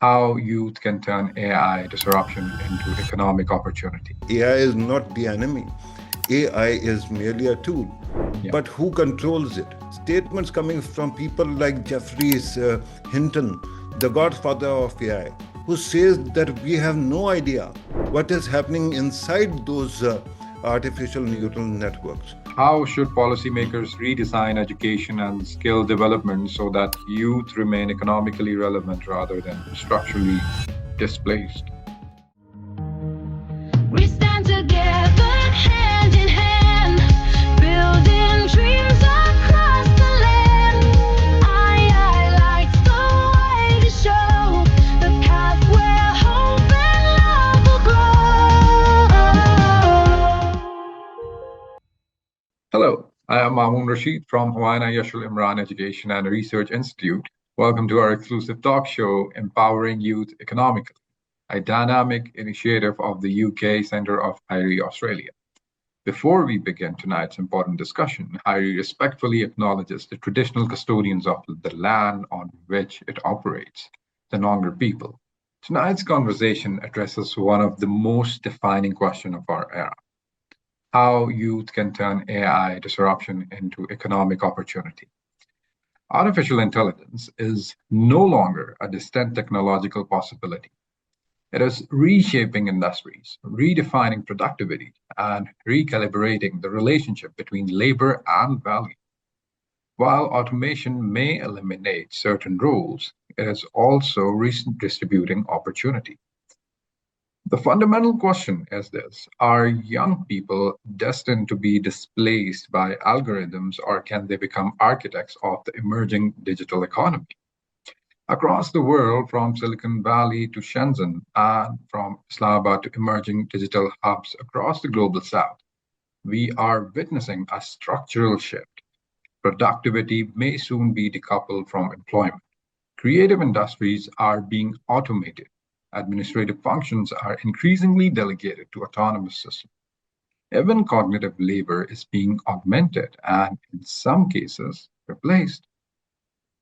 how youth can turn AI disruption into economic opportunity. AI is not the enemy. AI is merely a tool. Yeah. But who controls it? Statements coming from people like Jeffries Hinton, the godfather of AI, who says that we have no idea what is happening inside those artificial neural networks. How should policymakers redesign education and skill development so that youth remain economically relevant rather than structurally displaced? We stand together, hand in hand, building dreams across the land. I lights the way to show the path where hope and love will grow. Hello, I am Mamoon from HYIERI Imran Education and Research Institute. Welcome to our exclusive talk show, Empowering Youth Economically, a dynamic initiative of the UK Centre of HYIERI Australia. Before we begin tonight's important discussion, HYIERI respectfully acknowledges the traditional custodians of the land on which it operates, the Noongar people. Tonight's conversation addresses one of the most defining questions of our era: how youth can turn AI disruption into economic opportunity. Artificial intelligence is no longer a distant technological possibility. It is reshaping industries, redefining productivity, and recalibrating the relationship between labor and value. While automation may eliminate certain roles, it is also redistributing opportunity. The fundamental question is this: are young people destined to be displaced by algorithms, or can they become architects of the emerging digital economy? Across the world, from Silicon Valley to Shenzhen and from Islamabad to emerging digital hubs across the global south, we are witnessing a structural shift. Productivity may soon be decoupled from employment. Creative industries are being automated. Administrative functions are increasingly delegated to autonomous systems. Even cognitive labor is being augmented and, in some cases, replaced.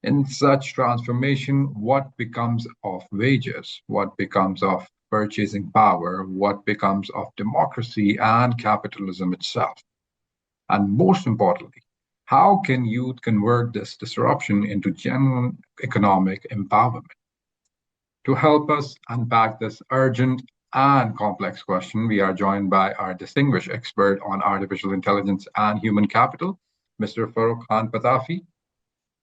In such transformation, what becomes of wages? What becomes of purchasing power? What becomes of democracy and capitalism itself? And most importantly, how can youth convert this disruption into genuine economic empowerment? To help us unpack this urgent and complex question, we are joined by our distinguished expert on artificial intelligence and human capital, Mr. Farrukh Khan Pitafi.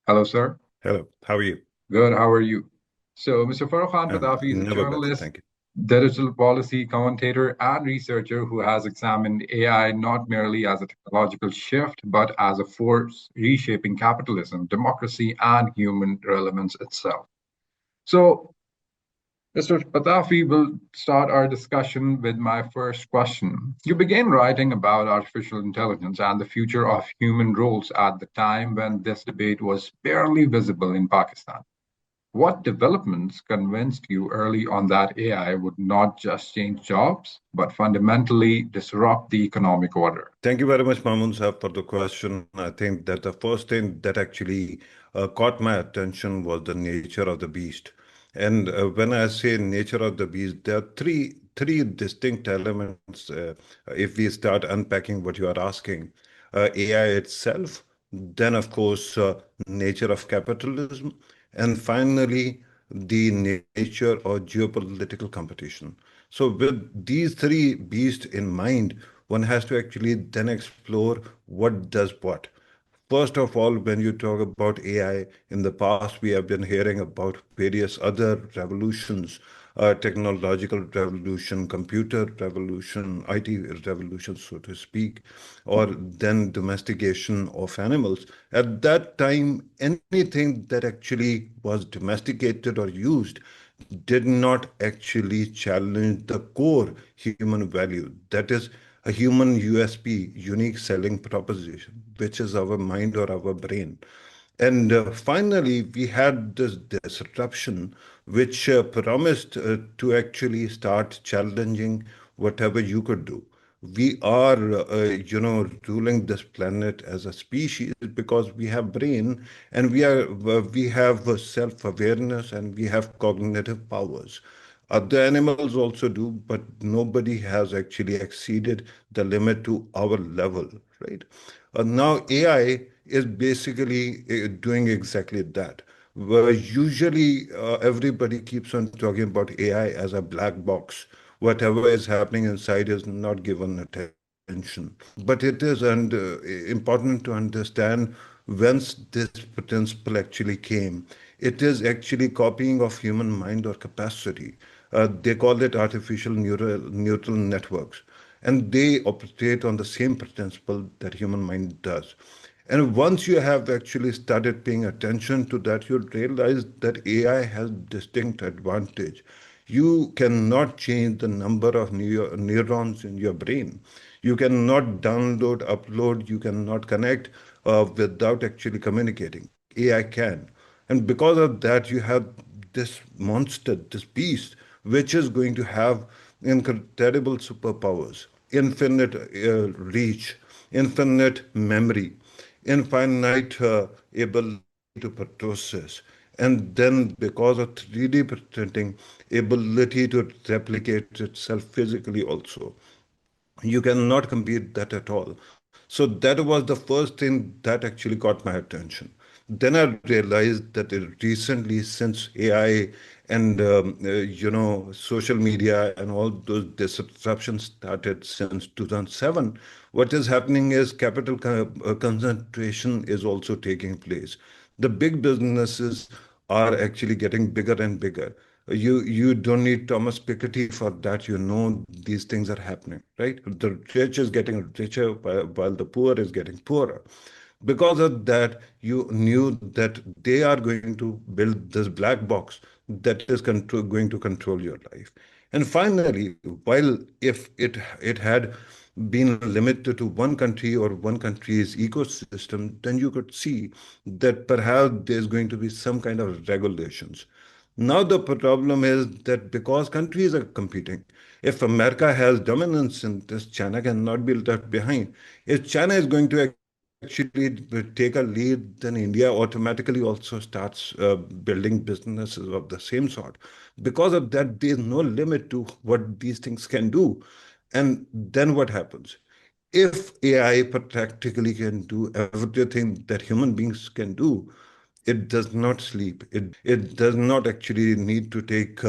Hello, sir. Hello, how are you? Good, how are you? So, Mr. Farrukh Khan I'm Pitafi is a never better, journalist, thank you. digital policy commentator, and researcher who has examined AI not merely as a technological shift, but as a force reshaping capitalism, democracy, and human relevance itself. So, Mr. Patafi will start our discussion with my first question. You began writing about artificial intelligence and the future of human roles at the time when this debate was barely visible in Pakistan. What developments convinced you early on that AI would not just change jobs, but fundamentally disrupt the economic order? Thank you very much, Mamoon sir, for the question. I think that the first thing that actually caught my attention was the nature of the beast. And when I say nature of the beast, there are three distinct elements. If we start unpacking what you are asking, AI itself, then of course nature of capitalism, and finally the nature of geopolitical competition. So with these three beasts in mind, one has to actually then explore what does what. First of all, when you talk about AI, in the past we have been hearing about various other revolutions, technological revolution, computer revolution, IT revolution, so to speak, or then domestication of animals. At that time, anything that actually was domesticated or used did not actually challenge the core human value. That is a human USP, unique selling proposition, which is our mind or our brain. And finally, we had this disruption which promised to actually start challenging whatever you could do. we are, ruling this planet as a species because we have brain and we have self-awareness and we have cognitive powers. Other animals also do, but nobody has actually exceeded the limit to our level, right? Now, AI is basically doing exactly that. Where usually everybody keeps on talking about AI as a black box. Whatever is happening inside is not given attention. But it is important to understand whence this principle actually came. It is actually copying of human mind or capacity. They call it artificial neural networks, and they operate on the same principle that human mind does. And once you have actually started paying attention to that, you realize that AI has distinct advantage. You cannot change the number of neurons in your brain. You cannot download, upload, you cannot connect without actually communicating. AI can. And because of that, you have this monster, this beast, which is going to have incredible superpowers, infinite reach, infinite memory, infinite ability to process, and then because of 3D printing, ability to replicate itself physically also. You cannot compete that at all. So that was the first thing that actually got my attention. Then I realized that recently, since AI and social media and all those disruptions started since 2007, what is happening is capital concentration is also taking place. The big businesses are actually getting bigger and bigger. You don't need Thomas Piketty for that. You know these things are happening, right? The rich is getting richer while the poor is getting poorer. Because of that, you knew that they are going to build this black box that is going to control your life. And finally, while if it had been limited to one country or one country's ecosystem, then you could see that perhaps there's going to be some kind of regulations. Now the problem is that because countries are competing, if America has dominance in this, China cannot be left behind. If China is going to actually take a lead, then India automatically also starts building businesses of the same sort. Because of that, there is no limit to what these things can do. And then what happens? If AI practically can do everything that human beings can do, it does not sleep. It does not actually need to take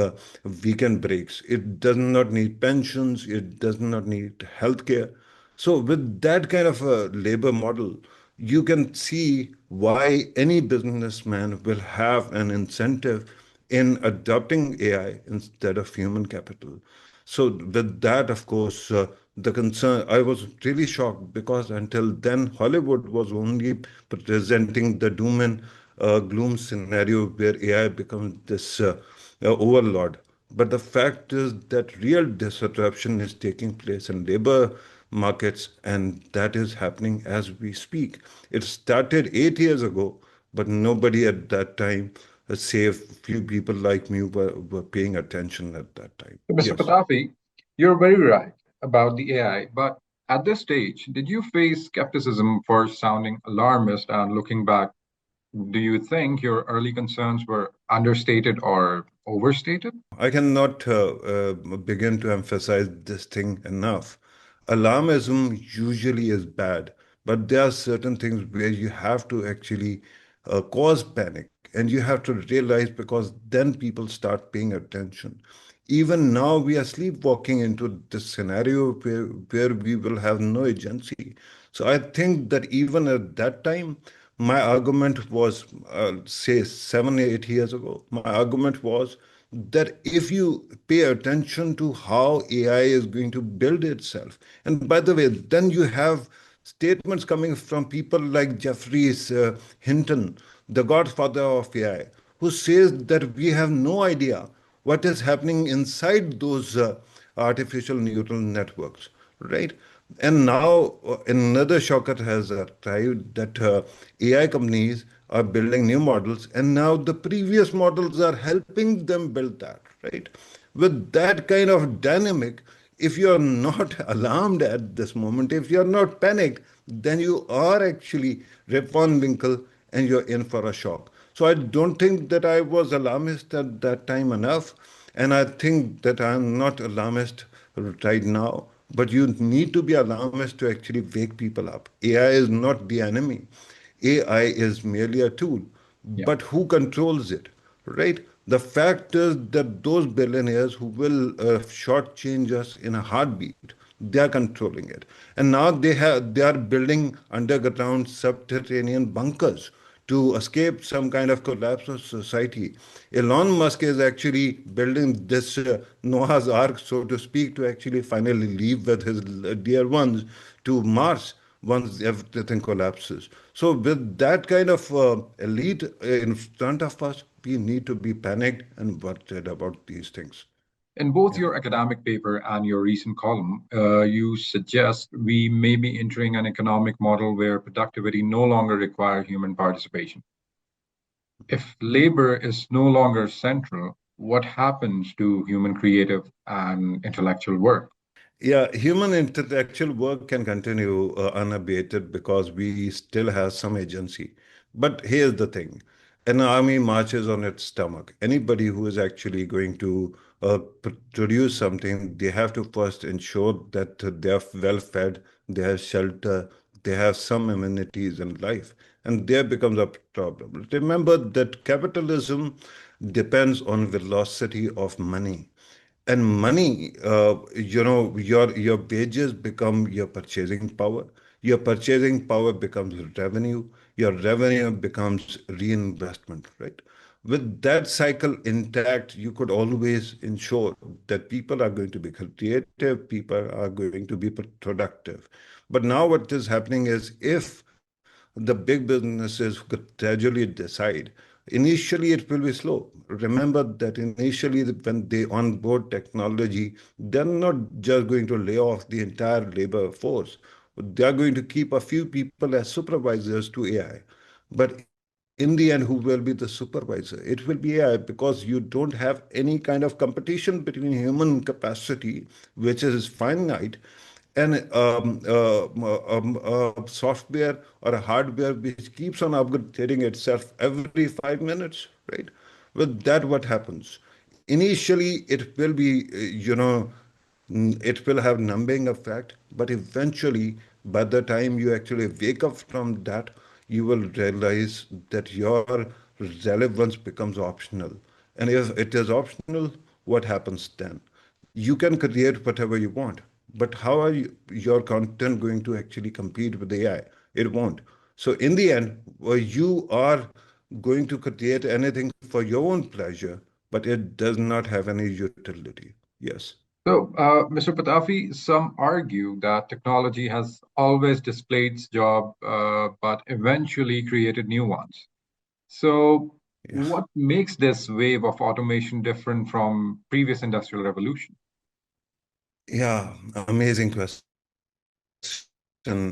weekend breaks. It does not need pensions. It does not need healthcare. So, with that kind of a labor model, you can see why any businessman will have an incentive in adopting AI instead of human capital. So, with that, of course, the concern, I was really shocked because until then, Hollywood was only presenting the doom and gloom scenario where AI becomes this overlord. But the fact is that real disruption is taking place in labor markets, and that is happening as we speak. It started 8 years ago, but nobody at that time, save few people like me, were paying attention at that time. So, Mr. Yes. Patafi, you're very right about the AI, but at this stage, did you face skepticism for sounding alarmist? And looking back, do you think your early concerns were understated or overstated? I cannot begin to emphasize this thing enough. Alarmism usually is bad, but there are certain things where you have to actually cause panic and you have to realize because then people start paying attention. Even now, we are sleepwalking into this scenario where we will have no agency. So I think that even at that time, my argument was, say, 7, 8 years ago, my argument was that if you pay attention to how AI is going to build itself, and by the way, then you have statements coming from people like Jeffries Hinton, the godfather of AI, who says that we have no idea what is happening inside those artificial neural networks, right? And now another shocker has arrived that AI companies are building new models, and now the previous models are helping them build that, right? With that kind of dynamic, If you're not alarmed at this moment, if you're not panicked, then you are actually Rip Van Winkle and you're in for a shock. So I don't think that I was alarmist at that time enough. And I think that I'm not alarmist right now. But you need to be alarmist to actually wake people up. AI is not the enemy. AI is merely a tool. Yeah. But who controls it, right? The fact is that those billionaires who will shortchange us in a heartbeat, they are controlling it. And now they are building underground subterranean bunkers to escape some kind of collapse of society. Elon Musk is actually building this Noah's Ark, so to speak, to actually finally leave with his dear ones to Mars once everything collapses. So, with that kind of elite in front of us, we need to be panicked and worried about these things. In both Yeah. your academic paper and your recent column, you suggest we may be entering an economic model where productivity no longer requires human participation. If labor is no longer central, what happens to human creative and intellectual work? Yeah, human intellectual work can continue unabated because we still have some agency. But here's the thing, an army marches on its stomach. Anybody who is actually going to produce something, they have to first ensure that they are well fed, they have shelter, they have some amenities in life. And there becomes a problem. Remember that capitalism depends on velocity of money. And money, your wages become your purchasing power. Your purchasing power becomes revenue. Your revenue becomes reinvestment, right? With that cycle intact, you could always ensure that people are going to be creative, people are going to be productive. But now what is happening is, if the big businesses could gradually decide, initially it will be slow. Remember that initially, when they onboard technology, they're not just going to lay off the entire labor force. They are going to keep a few people as supervisors to AI. But in the end, who will be the supervisor? It will be AI, because you don't have any kind of competition between human capacity, which is finite, and software or a hardware which keeps on updating itself every 5 minutes, right? With that, what happens? Initially, it will be, it will have numbing effect, but eventually, by the time you actually wake up from that, you will realize that your relevance becomes optional. And if it is optional, what happens then? You can create whatever you want, but how are your content going to actually compete with AI? It won't. So in the end, you are going to create anything for your own pleasure, but it does not have any utility. Yes. So, Mr. Patafi, some argue that technology has always displaced jobs, but eventually created new ones. So, Yeah. what makes this wave of automation different from previous industrial revolution? Yeah, amazing question.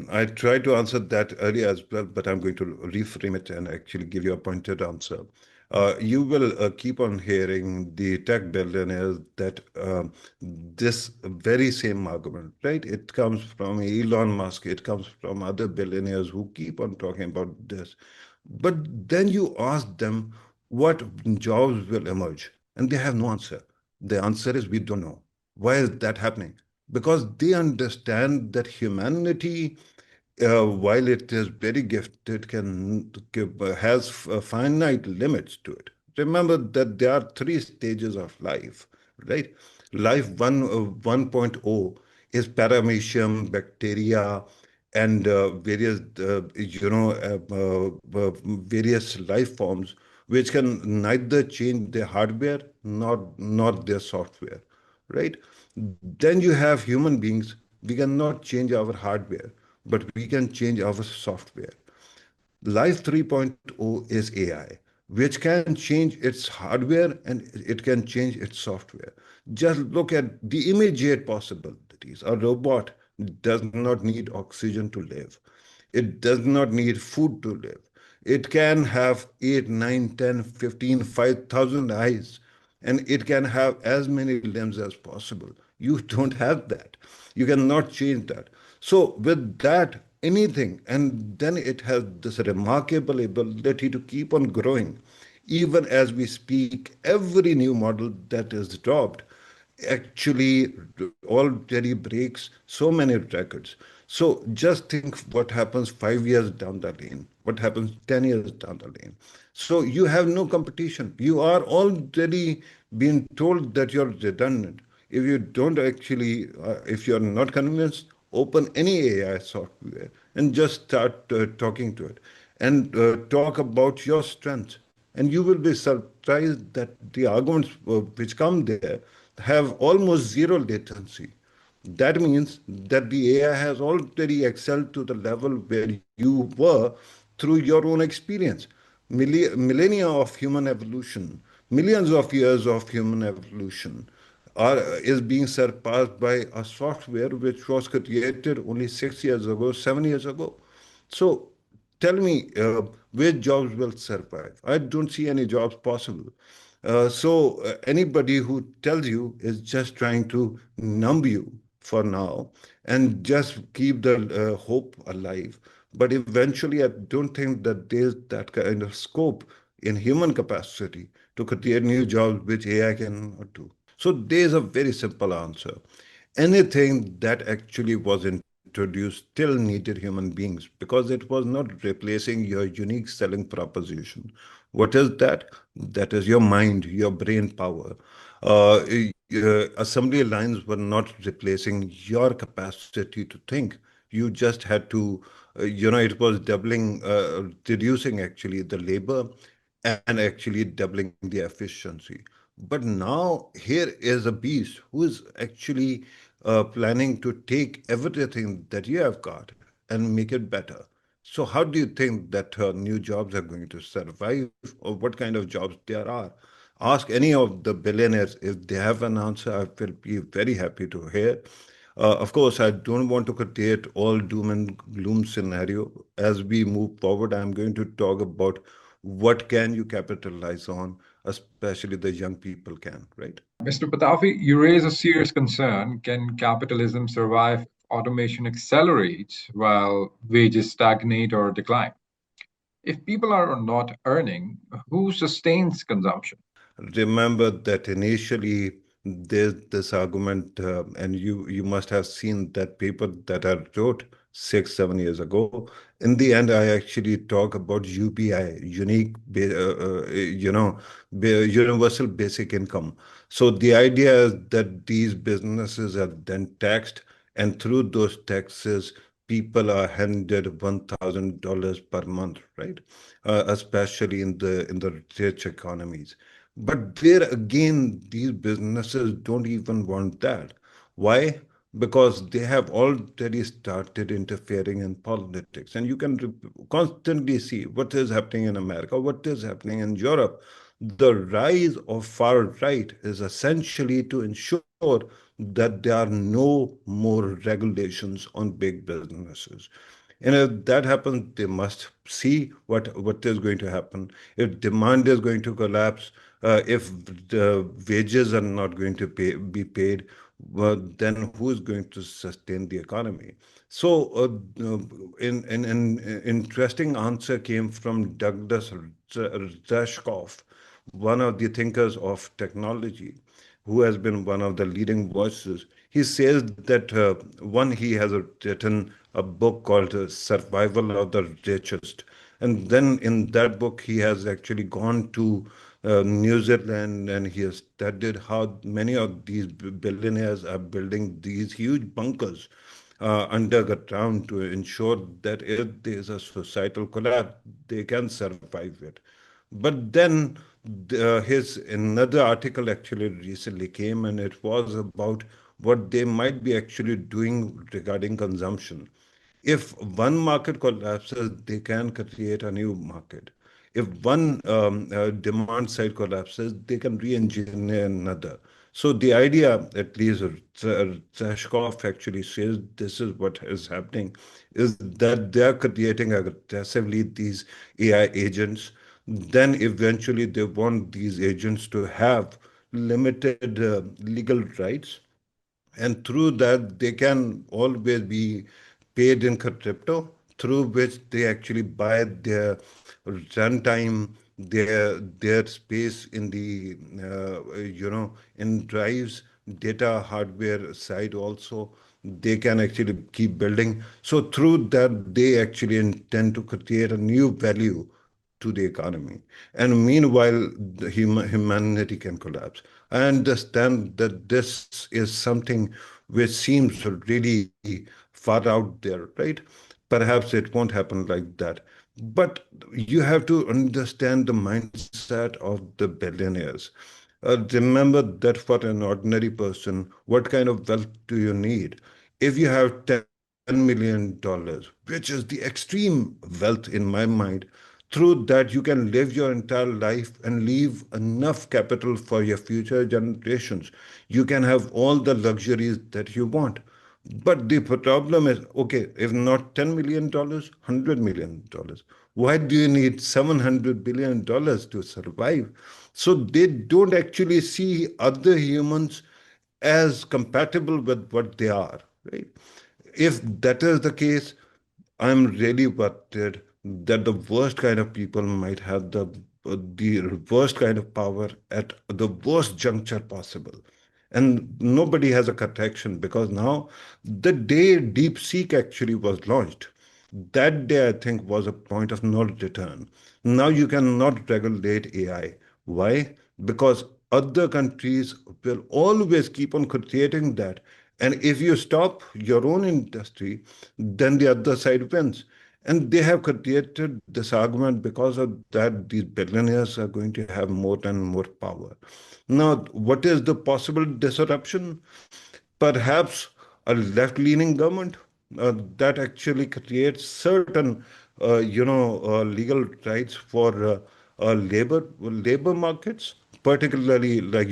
I tried to answer that earlier as well, but I'm going to reframe it and actually give you a pointed answer. You will keep on hearing the tech billionaires that this very same argument, right? It comes from Elon Musk, it comes from other billionaires who keep on talking about this. But then you ask them what jobs will emerge, and they have no answer. The answer is we don't know. Why is that happening? Because they understand that humanity, while it is very gifted, has finite limits to it. Remember that there are three stages of life, right? Life 1.0 is paramecium, bacteria, and various life forms which can neither change their hardware nor their software, right? Then you have human beings. We cannot change our hardware, but we can change our software. Life 3.0 is AI, which can change its hardware and it can change its software. Just look at the immediate possibilities. A robot does not need oxygen to live. It does not need food to live. It can have 8, 9, 10, 15, 5,000 eyes. and it can have as many limbs as possible. You don't have that. You cannot change that. So with that, anything, and then it has this remarkable ability to keep on growing. Even as we speak, every new model that is dropped actually already breaks so many records. So just think what happens 5 years down the lane, what happens 10 years down the lane. So you have no competition. You are already being told that you're redundant. If you don't actually, if you're not convinced, open any AI software and just start talking to it and talk about your strengths. And you will be surprised that the arguments which come there have almost zero latency. That means that the AI has already excelled to the level where you were through your own experience. Millennia of human evolution, millions of years of human evolution is being surpassed by a software which was created only 6 years ago, 7 years ago. So tell me, which jobs will survive? I don't see any jobs possible. Anybody who tells you is just trying to numb you for now and just keep the hope alive. But eventually, I don't think that there's that kind of scope in human capacity to create new jobs which AI cannot do. So there's a very simple answer. Anything that actually was introduced still needed human beings because it was not replacing your unique selling proposition. What is that? That is your mind, your brain power. Assembly lines were not replacing your capacity to think. You just had to, it was doubling, reducing actually the labor and actually doubling the efficiency. But now here is a beast who is actually planning to take everything that you have got and make it better. So how do you think that new jobs are going to survive, or what kind of jobs there are? Ask any of the billionaires if they have an answer. I will be very happy to hear. Of course, I don't want to create all doom and gloom scenario. As we move forward, I'm going to talk about what can you capitalize on, especially the young people can, right? Mr. Patafi, you raise a serious concern. Can capitalism survive if automation accelerates while wages stagnate or decline? If people are not earning, who sustains consumption? Remember that initially there's this argument, and you must have seen that paper that I wrote 6 7 years ago. In the end, I actually talk about UBI, universal basic income. So the idea is that these businesses are then taxed, and through those taxes people are handed $1,000 per month, right? Especially in the rich economies. But there again, these businesses don't even want that. Why? Because they have already started interfering in politics. And you can constantly see what is happening in America, what is happening in Europe. The rise of far right is essentially to ensure that there are no more regulations on big businesses. And if that happens, they must see what is going to happen. If demand is going to collapse, if the wages are not going to be paid, well, then who is going to sustain the economy? So, an interesting answer came from Douglas Rushkoff, one of the thinkers of technology, who has been one of the leading voices. He says that one, he has written a book called Survival of the Richest. And then in that book, he has actually gone to New Zealand and he has studied how many of these billionaires are building these huge bunkers underground to ensure that if there's a societal collapse, they can survive it. But then his another article actually recently came, and it was about what they might be actually doing regarding consumption. If one market collapses, they can create a new market. If one demand side collapses, they can re-engineer another. So the idea, at least Zashkov actually says this is what is happening, is that they are creating aggressively these AI agents. Then eventually they want these agents to have limited legal rights, and through that they can always be paid in crypto, through which they actually buy their runtime, their space in the in drives, data hardware side also. They can actually keep building. So through that they actually intend to create a new value to the economy. And meanwhile, the humanity can collapse. I understand that this is something which seems really far out there, right? Perhaps it won't happen like that. But you have to understand the mindset of the billionaires. Remember that for an ordinary person, what kind of wealth do you need? If you have $10 million, which is the extreme wealth in my mind, through that you can live your entire life and leave enough capital for your future generations. You can have all the luxuries that you want. But the problem is, okay, if not $10 million, $100 million, why do you need $700 billion to survive? So they don't actually see other humans as compatible with what they are, right? If that is the case, I'm really worried that the worst kind of people might have the worst kind of power at the worst juncture possible. And nobody has a correction, because now the day DeepSeek actually was launched, that day I think was a point of no return. Now you cannot regulate AI. Why? Because other countries will always keep on creating that. And if you stop your own industry, then the other side wins. And they have created this argument because of that these billionaires are going to have more and more power. Now, what is the possible disruption? Perhaps a left-leaning government that actually creates certain, legal rights for labor markets, particularly like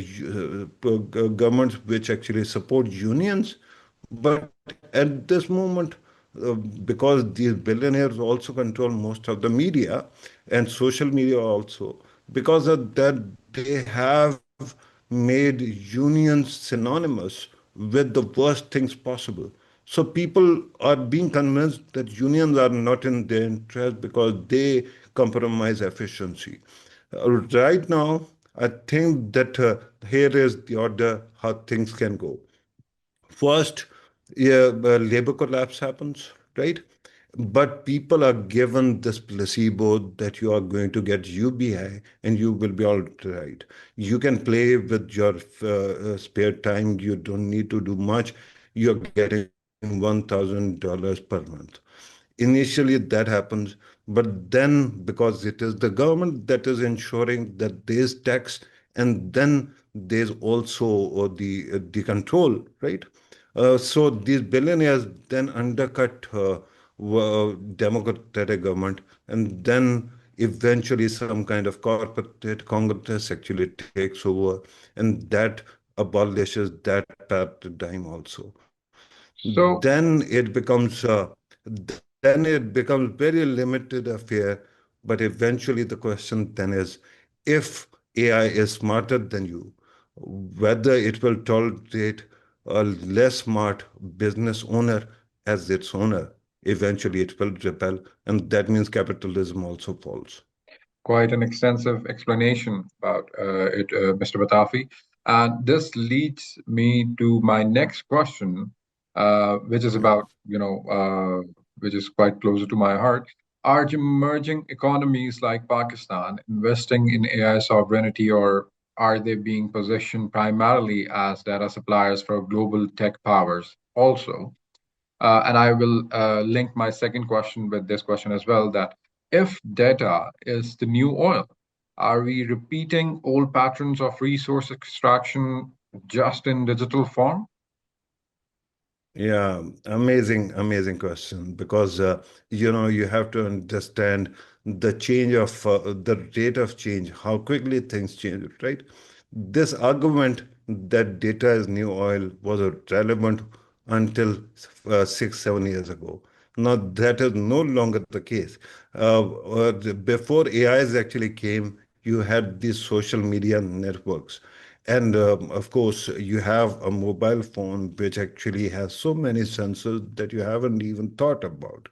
governments which actually support unions. But at this moment, because these billionaires also control most of the media and social media also, because of that, they have made unions synonymous with the worst things possible. So people are being convinced that unions are not in their interest because they compromise efficiency. Right now, I think that here is the order how things can go. First, yeah, labor collapse happens, right? But people are given this placebo that you are going to get UBI and you will be all right. You can play with your spare time. You don't need to do much. You're getting $1,000 per month. Initially, that happens, but then because it is the government that is ensuring that there's tax, and then there's also the control, right? So these billionaires then undercut democratic government, and then eventually some kind of corporate Congress actually takes over, and that abolishes that paradigm also. So, Then it becomes very limited affair. But eventually the question then is, if AI is smarter than you, whether it will tolerate a less smart business owner as its owner. Eventually it will rebel, and that means capitalism also falls. quite an extensive explanation about it, Mr. Batafi. And this leads me to my next question, which is Yeah. about, which is quite closer to my heart. Are emerging economies like Pakistan investing in AI sovereignty, or are they being positioned primarily as data suppliers for global tech powers also? And I will link my second question with this question as well, that if data is the new oil, are we repeating old patterns of resource extraction just in digital form? Yeah, amazing question. Because you have to understand the change of the rate of change, how quickly things change, right? This argument that data is new oil was relevant until 6, 7 years ago. Now that is no longer the case. Before AIs actually came, you had these social media networks, And of course, you have a mobile phone which actually has so many sensors that you haven't even thought about.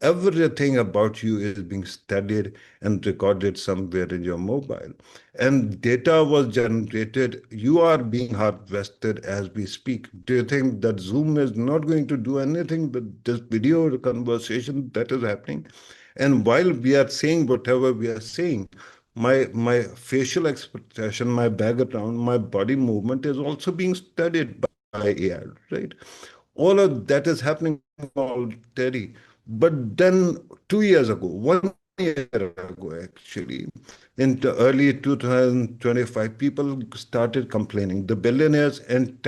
Everything about you is being studied and recorded somewhere in your mobile. And data was generated. You are being harvested as we speak. Do you think that Zoom is not going to do anything with this video conversation that is happening? And while we are saying whatever we are saying, my facial expression, my background, my body movement is also being studied by AI, right? All of that is happening already. But then 2 years ago, 1 year ago, actually, in the early 2025, people started complaining. The billionaires and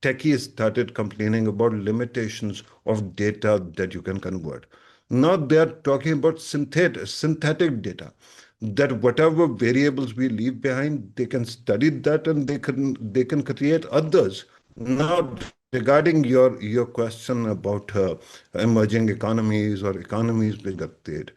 techies started complaining about limitations of data that you can convert. Now they are talking about synthetic data, that whatever variables we leave behind, they can study that and they can create others. Now, regarding your question about emerging economies or economies being updated,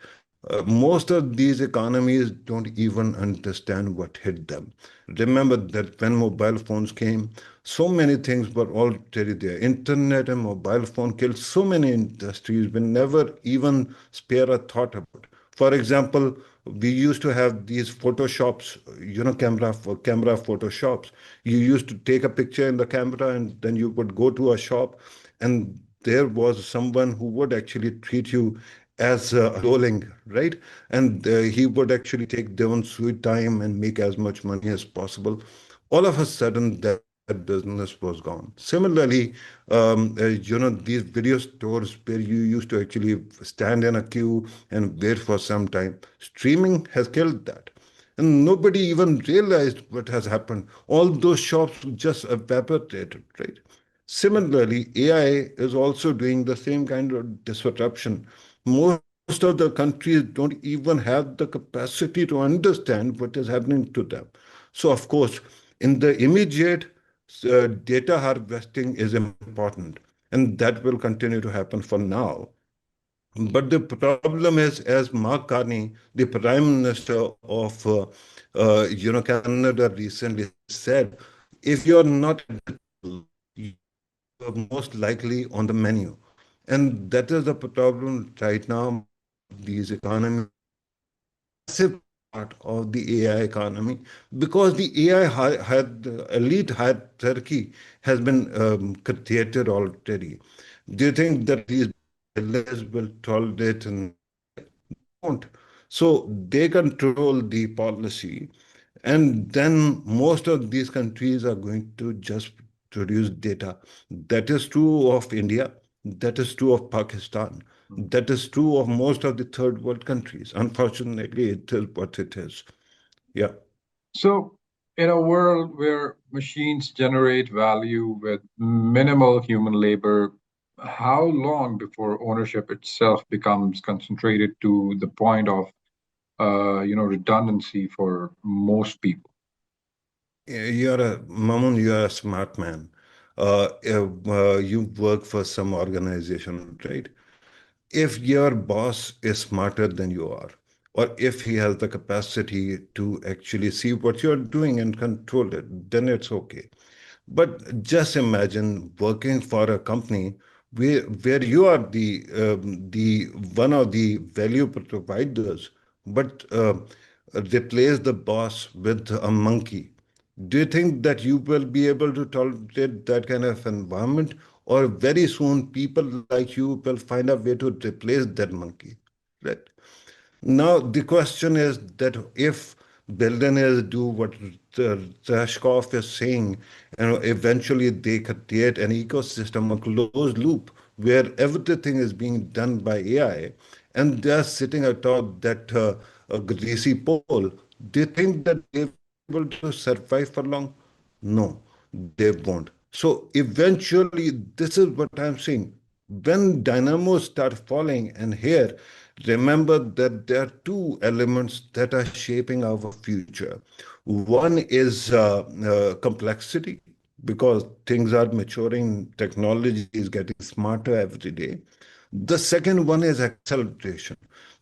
most of these economies don't even understand what hit them. Remember that when mobile phones came, so many things were already there. Internet and mobile phone killed so many industries we never even spare a thought about. For example, we used to have these photoshops, camera photoshops. You used to take a picture in the camera and then you would go to a shop and there was someone who would actually treat you as a rolling, right? And he would actually take their own sweet time and make as much money as possible. All of a sudden, that business was gone. Similarly, these video stores where you used to actually stand in a queue and wait for some time, streaming has killed that. And nobody even realized what has happened. All those shops just evaporated, right? Similarly, AI is also doing the same kind of disruption. Most of the countries don't even have the capacity to understand what is happening to them. So, of course, in the immediate, data harvesting is important, and that will continue to happen for now. But the problem is, as Mark Carney, the Prime Minister of Canada recently said, if you're not at the table, you're most likely on the menu. And that is the problem right now. Most of these economies are a massive part of the AI economy because the AI had elite hierarchy has been created already. Do you think that these billionaires will tolerate and they won't? So they control the policy, and then most of these countries are going to just produce data. That is true of India. That is true of Pakistan. That is true of most of the third world countries. Unfortunately, it is what it is. Yeah. So, in a world where machines generate value with minimal human labor, how long before ownership itself becomes concentrated to the point of, redundancy for most people? Mamoon, you're a smart man. You work for some organization, right? If your boss is smarter than you are, or if he has the capacity to actually see what you're doing and control it, then it's okay. But just imagine working for a company where you are the one of the value providers, but replace the boss with a monkey. Do you think that you will be able to tolerate that kind of environment? Or very soon people like you will find a way to replace that monkey, right? Now, the question is that if billionaires do what Rashkov is saying, eventually they create an ecosystem, a closed loop, where everything is being done by AI, and they're sitting atop that greasy pole. Do you think that they will be able to survive for long? No, they won't. So eventually, this is what I'm saying. When dynamos start falling, and here, remember that there are two elements that are shaping our future. One is complexity, because things are maturing, technology is getting smarter every day. The second one is acceleration,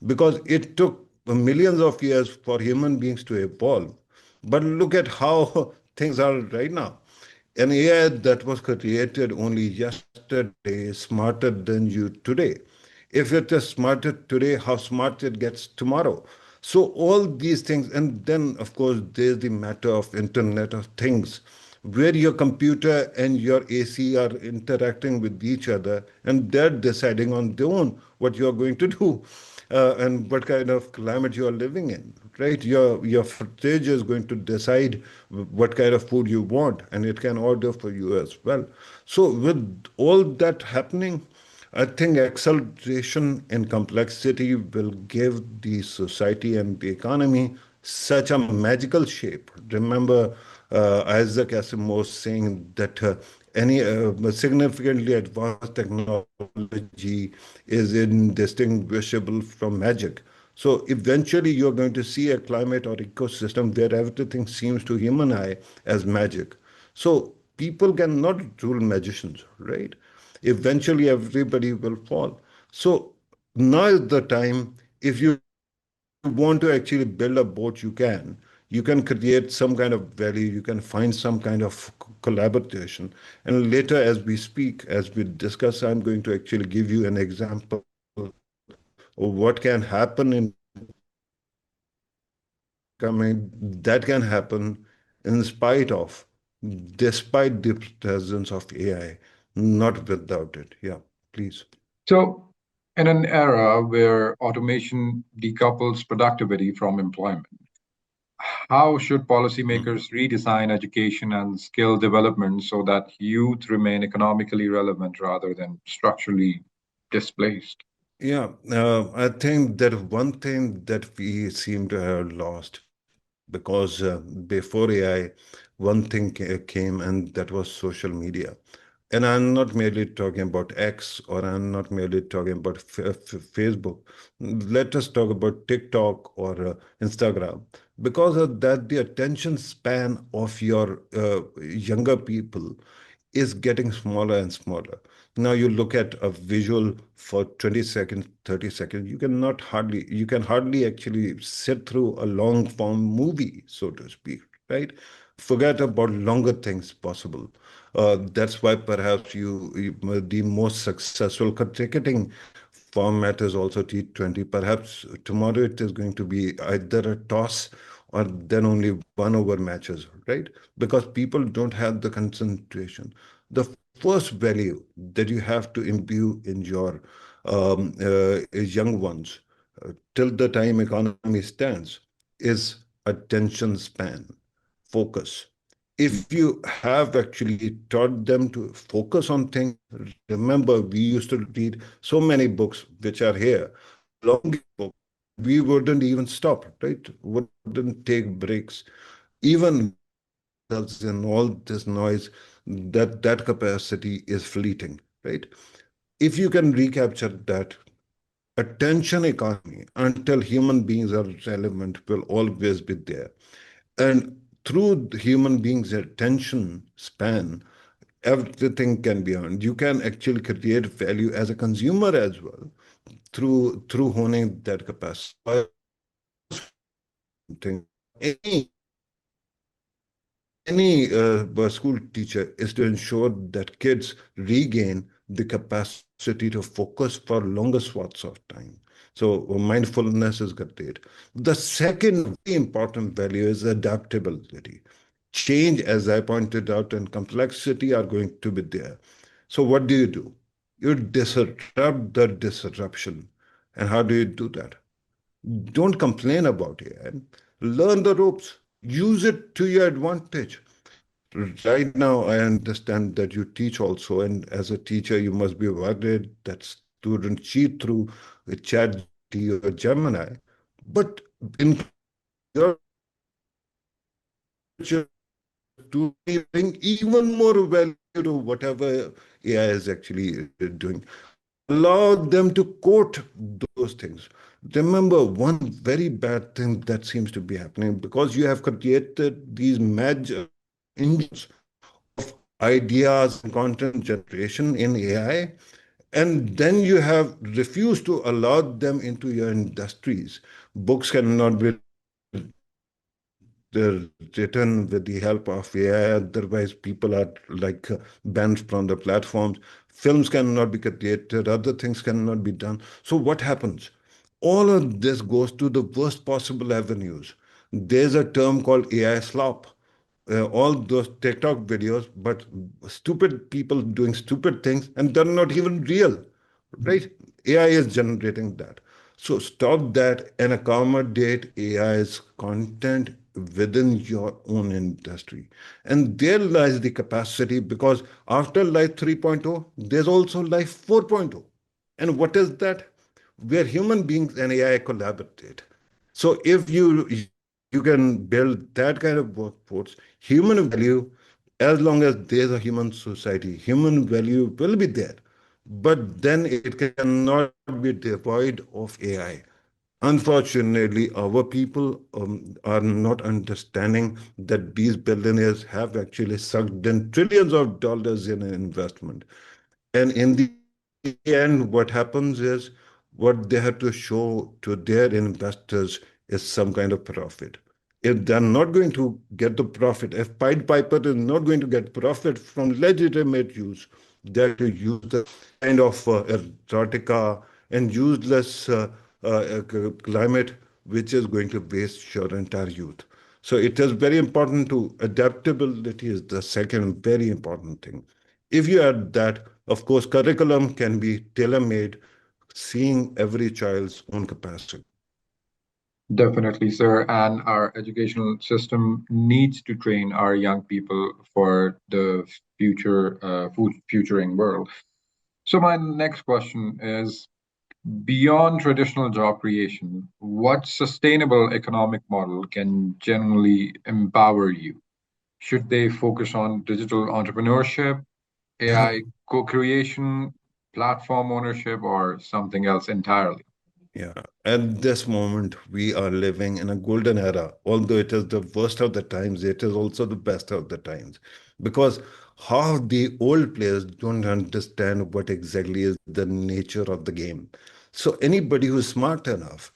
because it took millions of years for human beings to evolve. But look at how things are right now. An AI that was created only yesterday is smarter than you today. If it is smarter today, how smart it gets tomorrow. So all these things, and then of course there's the matter of Internet of Things, where your computer and your AC are interacting with each other, and they're deciding on their own what you're going to do, and what kind of climate you are living in, right? Your fridge is going to decide what kind of food you want, and it can order for you as well. So with all that happening, I think acceleration and complexity will give the society and the economy such a magical shape. Remember, Isaac Asimov saying that any significantly advanced technology is indistinguishable from magic. So eventually, you're going to see a climate or ecosystem where everything seems to human eye as magic. So people cannot rule magicians, right? Eventually everybody will fall. So now is the time. If you want to actually build a boat, you can create some kind of value, you can find some kind of collaboration. And later, as we speak, as we discuss, I'm going to actually give you an example of what can happen in coming, that can happen in spite of, despite the presence of AI, not without it. Yeah, please. So, in an era where automation decouples productivity from employment, how should policymakers redesign education and skill development so that youth remain economically relevant rather than structurally displaced? Yeah, I think that one thing that we seem to have lost, because before AI, one thing came, and that was social media. And I'm not merely talking about X, or I'm not merely talking about Facebook. Let us talk about TikTok or Instagram. Because of that, the attention span of your younger people is getting smaller and smaller. Now you look at a visual for 20 seconds, 30 seconds, you can hardly actually sit through a long form movie, so to speak, right? Forget about longer things possible. That's why perhaps the most successful ticketing format is also T20. Perhaps tomorrow it is going to be either a toss or then only one over matches, right? Because people don't have the concentration. The first value that you have to imbue in your young ones till the time economy stands is attention span, focus. If you have actually taught them to focus on things, remember, we used to read so many books which are here, long books, we wouldn't even stop, right? Wouldn't take breaks. Even with ourselves in all this noise, that capacity is fleeting, right? If you can recapture that, attention economy until human beings are relevant will always be there. And through the human beings' attention span, everything can be earned. You can actually create value as a consumer as well through honing that capacity. I also feel the most important thing for any school teacher is to ensure that kids regain the capacity to focus for longer swaths of time. So mindfulness is great. The second very important value is adaptability. Change, as I pointed out, and complexity are going to be there. So what do? You disrupt the disruption. And how do you do that? Don't complain about AI. Learn the ropes. Use it to your advantage. Right now, I understand that you teach also, and as a teacher, you must be worried that students cheat through ChatGPT or Gemini. But including your researchers to bring even more value to whatever AI is actually doing. Allow them to quote those things. Remember, one very bad thing that seems to be happening, because you have created these magic engines of ideas and content generation in AI, and then you have refused to allow them into your industries. Books cannot be written by AI. written with the help of AI. Otherwise, people are like banned from the platforms. Films cannot be created. Other things cannot be done. So what happens? All of this goes to the worst possible avenues. There's a term called AI slop. All those TikTok videos, but stupid people doing stupid things, and they're not even real, right? AI is generating that. So stop that and accommodate AI's content within your own industry. And there lies the capacity because after Life 3.0, there's also Life 4.0. And what is that? Where human beings and AI collaborate. So if you can build that kind of workforce, human value, as long as there's a human society, human value will be there. But then it cannot be devoid of AI. Unfortunately, our people are not understanding that these billionaires have actually sucked in trillions of dollars in investment. And in the end, what happens is what they have to show to their investors is some kind of profit. If they're not going to get the profit, if Pied Piper is not going to get profit from legitimate use, they have to use the kind of erotica and useless climate which is going to waste your entire youth. So it is very important to adaptability is the second very important thing. If you add that, of course, curriculum can be tailor-made, seeing every child's own capacity. Definitely, sir. And our educational system needs to train our young people for the futuring world. So my next question is, beyond traditional job creation, what sustainable economic model can genuinely empower you? Should they focus on digital entrepreneurship, AI co-creation, platform ownership, or something else entirely? Yeah, at this moment, we are living in a golden era. Although it is the worst of the times, it is also the best of the times. Because half the old players don't understand what exactly is the nature of the game. So anybody who's smart enough,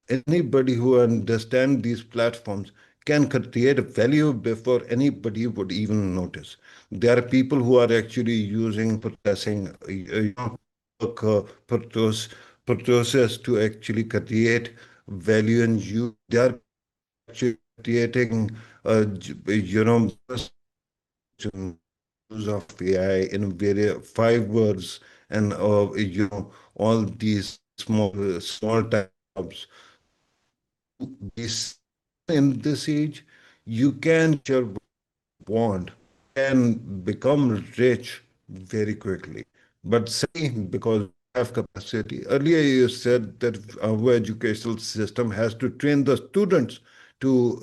anybody who understands these platforms can create value before anybody would even notice. There are people who are actually using processing, work process to actually create value and use. There are people who are actually creating, use of AI in various five words and all these small time jobs. So to be successful in this age, you can your want, you can become rich very quickly. But sadly, because we have capacity, earlier you said that our educational system has to train the students to,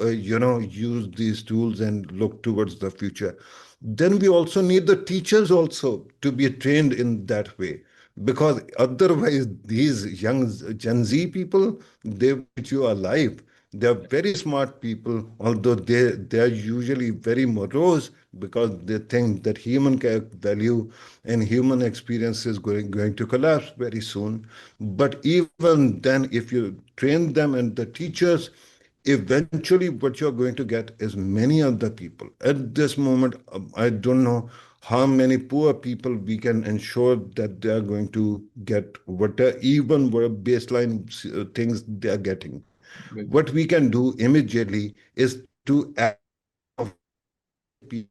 use these tools and look towards the future. Then we also need the teachers also to be trained in that way. Because otherwise, these young Gen Z people, they will eat you alive. They are very smart people, although they are usually very morose because they think that value and human experience is going to collapse very soon. But even then, if you train them and the teachers, eventually what you're going to get is many other people. At this moment, I don't know how many poor people we can ensure that they are going to get whatever, even what baseline things they are getting. What we can do immediately is to add of people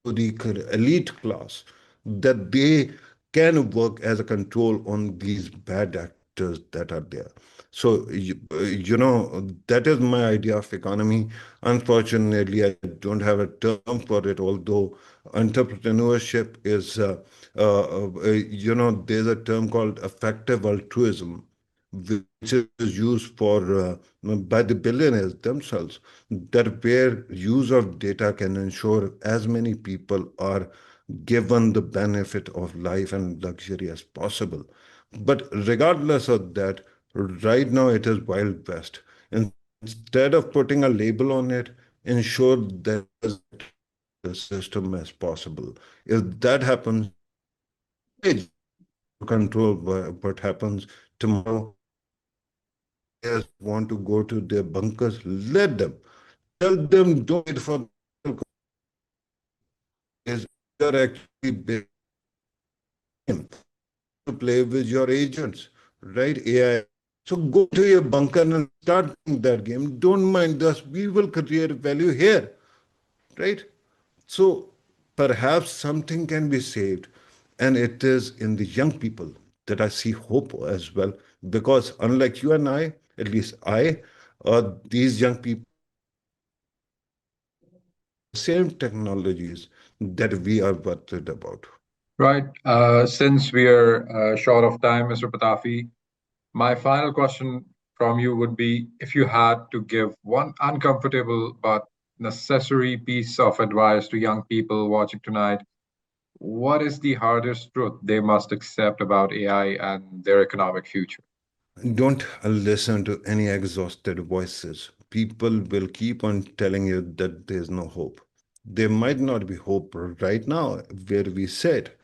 to the elite class that they can work as a control on these bad actors that are there. So, that is my idea of economy. Unfortunately, I don't have a term for it, although entrepreneurship is, there's a term called effective altruism which is used by the billionaires themselves, that where use of data can ensure as many people are given the benefit of life and luxury as possible. But regardless of that, right now it is Wild West. Instead of putting a label on it, ensure that as transparent the system as possible. If that happens, today you control what happens tomorrow. If the billionaires want to go to their bunkers, let them. Tell them don't wait for is you're actually big to play with your agents, right? AI. So go to your bunker and start playing that game. Don't mind us. We will create value here, right? So perhaps something can be saved, and it is in the young people that I see hope as well. Because unlike you and I, at least these young people, same technologies that we are worried about. Right. Since we are short of time, Mr. Patafi, my final question from you would be if you had to give one uncomfortable but necessary piece of advice to young people watching tonight, what is the hardest truth they must accept about AI and their economic future? Don't listen to any exhausted voices. People will keep on telling you that there's no hope. There might not be hope right now where we sit,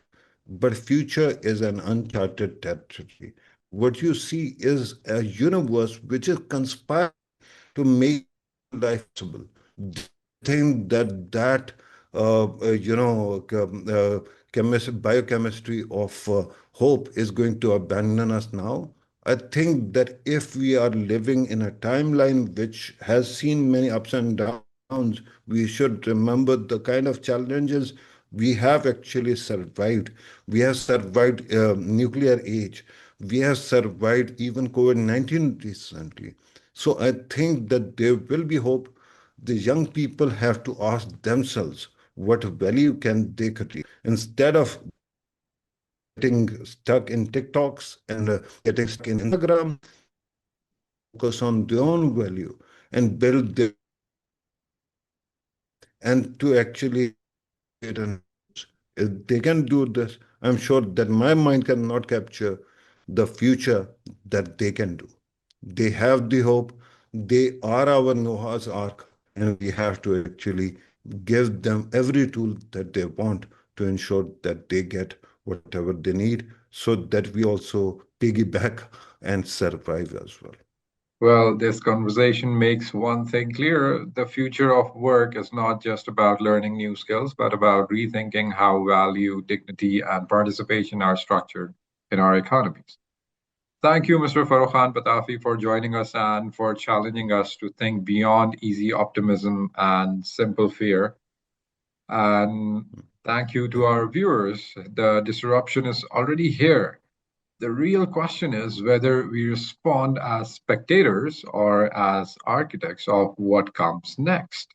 but future is an uncharted territory. What you see is a universe which is conspiring to make life possible. Think that biochemistry of hope is going to abandon us now. I think that if we are living in a timeline which has seen many ups and downs, we should remember the kind of challenges we have actually survived. We have survived nuclear age. We have survived even COVID-19 recently. So I think that there will be hope. The young people have to ask themselves what value can they create instead of getting stuck in TikToks and getting stuck in Instagram. Focus on their own value and build their and to actually create an if they can do this, I'm sure that my mind cannot capture the future that they can do. They have the hope. They are our Noah's Ark, and we have to actually give them every tool that they want to ensure that they get whatever they need so that we also piggyback and survive as well. Well, this conversation makes one thing clear. The future of work is not just about learning new skills, but about rethinking how value, dignity, and participation are structured in our economies. Thank you, Mr. Farrukh Khan Pitafi, for joining us and for challenging us to think beyond easy optimism and simple fear. And thank you to our viewers. The disruption is already here. The real question is whether we respond as spectators or as architects of what comes next.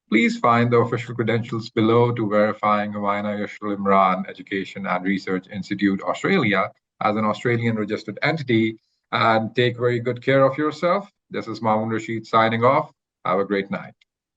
Please find the official credentials below to verifying Humayna Yashul Imran Education and Research Institute Australia as an Australian registered entity and take very good care of yourself. This is Mamoon Rashid signing off. Have a great night.